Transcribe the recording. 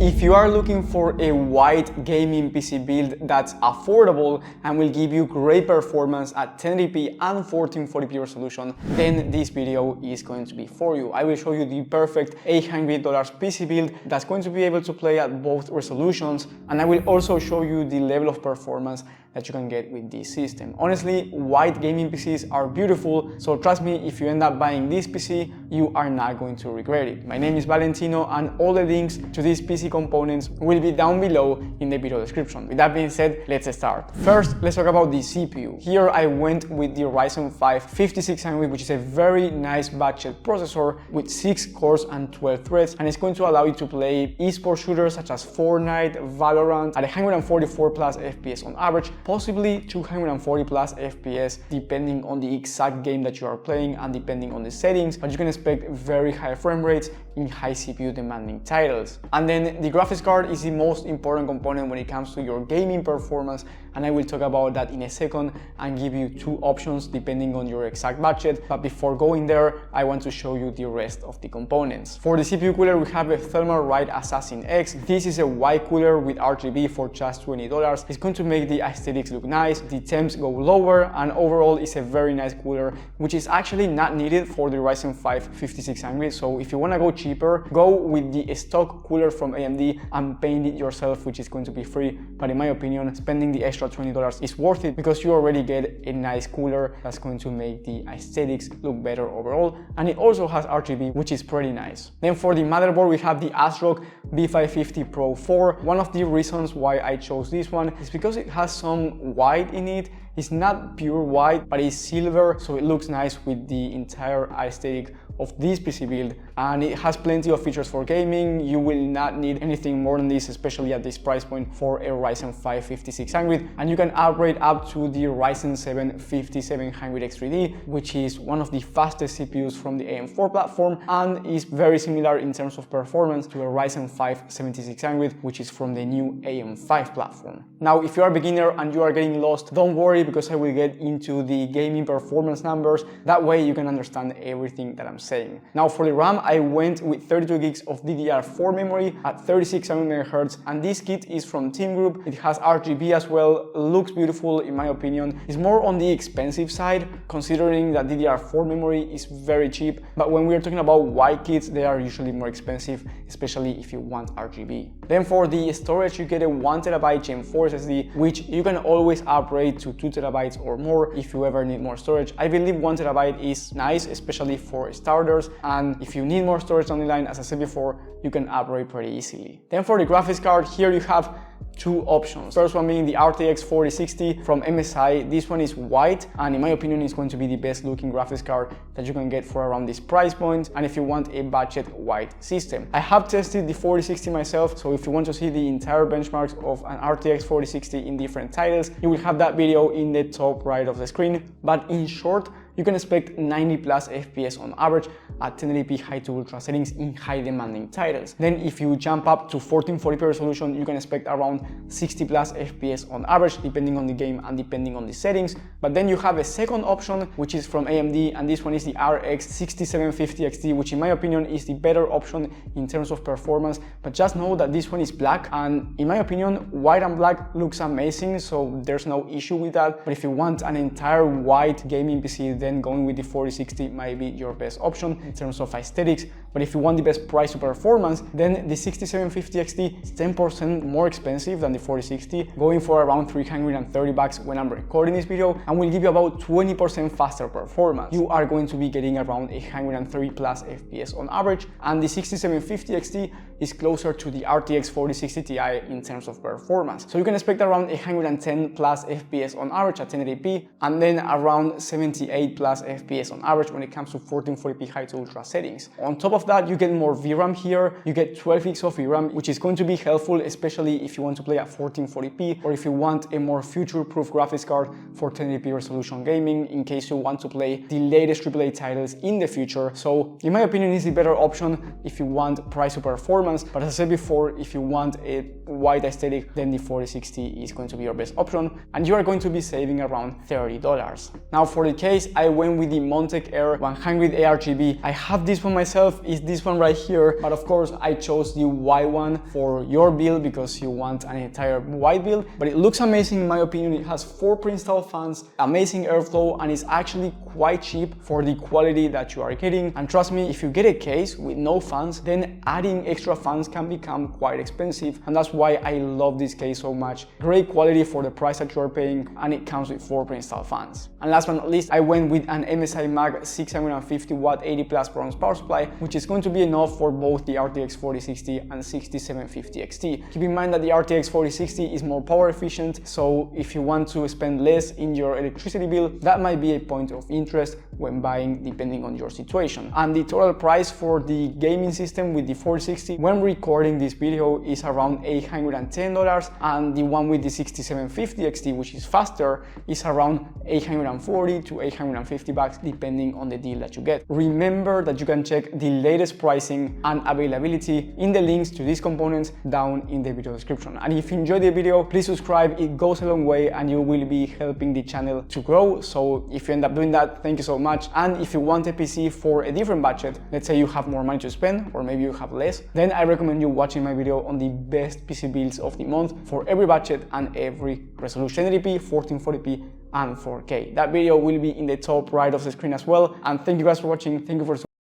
If you are looking for a white gaming PC build that's affordable and will give you great performance at 1080p and 1440p resolution, then this video is going to be for you. I will show you the perfect $800 PC build that's going to be able to play at both resolutions, and I will also show you the level of performance that you can get with this system. Honestly, white gaming PCs are beautiful, so trust me, if you end up buying this PC, you are not going to regret it. My name is Valentino, and all the links to these PC components will be down below in the video description. With that being said, let's start. First, let's talk about the CPU. Here I went with the Ryzen 5 5600, which is a very nice budget processor with 6 cores and 12 threads, and it's going to allow you to play esports shooters such as Fortnite, Valorant at 144 plus FPS on average, possibly 240 plus FPS depending on the exact game that you are playing and depending on the settings, but you can expect very high frame rates in high CPU demanding titles. And then the graphics card is the most important component when it comes to your gaming performance, and I will talk about that in a second and give you two options depending on your exact budget. But before going there, I want to show you the rest of the components. For the CPU cooler, we have a Thermalright Assassin X. This is a white cooler with RGB for just $20. It's going to make the aesthetics look nice, the temps go lower, and overall it's a very nice cooler, which is actually not needed for the Ryzen 5 5600. So if you want to go cheaper, go with the stock cooler from AMD and paint it yourself, which is going to be free. But in my opinion, spending the extra $20 is worth it because you already get a nice cooler that's going to make the aesthetics look better overall, and it also has RGB, which is pretty nice. Then for the motherboard, we have the ASRock B550 Pro 4. One of the reasons why I chose this one is because it has some white in it. It's not pure white, but it's silver, so it looks nice with the entire aesthetic of this PC build, and it has plenty of features for gaming. You will not need anything more than this, especially at this price point for a Ryzen 5 5600, and you can upgrade up to the Ryzen 7 5700X3D, which is one of the fastest CPUs from the AM4 platform and is very similar in terms of performance to a Ryzen 5 7600, which is from the new AM5 platform. Now, if you are a beginner and you are getting lost, don't worry, because I will get into the gaming performance numbers. That way you can understand everything that I'm saying. Now for the RAM, I went with 32 gigs of DDR4 memory at 3600 MHz, and this kit is from Team Group. It has RGB as well, looks beautiful in my opinion. It's more on the expensive side, considering that DDR4 memory is very cheap, but when we're talking about white kits, they are usually more expensive, especially if you want RGB. Then for the storage, you get a 1TB Gen 4 SSD, which you can always upgrade to 2TB or more if you ever need more storage. I believe 1TB is nice, especially for starters, and if you need more storage down the line, as I said before, you can upgrade pretty easily. Then for the graphics card, here you have two options. First one being the RTX 4060 from MSI. This one is white, and in my opinion is going to be the best looking graphics card that you can get for around this price point, and if you want a budget white system. I have tested the 4060 myself, so if you want to see the entire benchmarks of an RTX 4060 in different titles, you will have that video in the top right of the screen. But in short, you can expect 90 plus FPS on average at 1080p high to ultra settings in high demanding titles. Then if you jump up to 1440p resolution, you can expect around 60 plus FPS on average, depending on the game and depending on the settings. But then you have a second option, which is from AMD, and this one is the RX 6750 XT, which in my opinion is the better option in terms of performance. But just know that this one is black, and in my opinion, white and black looks amazing, so there's no issue with that. But if you want an entire white gaming PC, then going with the 4060 might be your best option in terms of aesthetics. But if you want the best price to performance, then the 6750 XT is 10% more expensive than the 4060, going for around $330 when I'm recording this video, and will give you about 20% faster performance. You are going to be getting around 130 plus FPS on average, and the 6750 XT is closer to the RTX 4060 Ti in terms of performance. So you can expect around 110 plus FPS on average at 1080p, and then around 78 plus FPS on average when it comes to 1440p high to ultra settings. On top of that, you get more VRAM here. You get 12 gigs of VRAM, which is going to be helpful, especially if you want to play at 1440p, or if you want a more future-proof graphics card for 1080p resolution gaming, in case you want to play the latest AAA titles in the future. So in my opinion, it's the better option if you want price to performance. But as I said before, if you want a white aesthetic, then the 4060 is going to be your best option, and you are going to be saving around $30. Now for the case, I went with the Montec Air 100 ARGB. I have this one myself. is this one right here, but of course I chose the white one for your build because you want an entire white build. But it looks amazing in my opinion. It has 4 pre-installed fans, amazing airflow, and it's actually quite cheap for the quality that you are getting. And trust me, if you get a case with no fans, then adding extra fans can become quite expensive, and that's why I love this case so much. Great quality for the price that you are paying, and it comes with 4 pre-installed fans. And last but not least, I went with an MSI Mag 650 watt 80 plus bronze power supply, which is going to be enough for both the RTX 4060 and 6750 XT. Keep in mind that the RTX 4060 is more power efficient, so if you want to spend less in your electricity bill, that might be a point of interest when buying depending on your situation. And the total price for the gaming system with the 4060 when recording this video is around $810, and the one with the 6750 XT, which is faster, is around $840 to $850 depending on the deal that you get. Remember that you can check the latest pricing and availability in the links to these components down in the video description. And if you enjoyed the video, please subscribe. It goes a long way and you will be helping the channel to grow. So if you end up doing that, thank you so much. And if you want a PC for a different budget, let's say you have more money to spend or maybe you have less, then I recommend you watching my video on the best PC builds of the month for every budget and every resolution: 1080p, 1440p and 4K. That video will be in the top right of the screen as well. And thank you guys for watching. Thank you for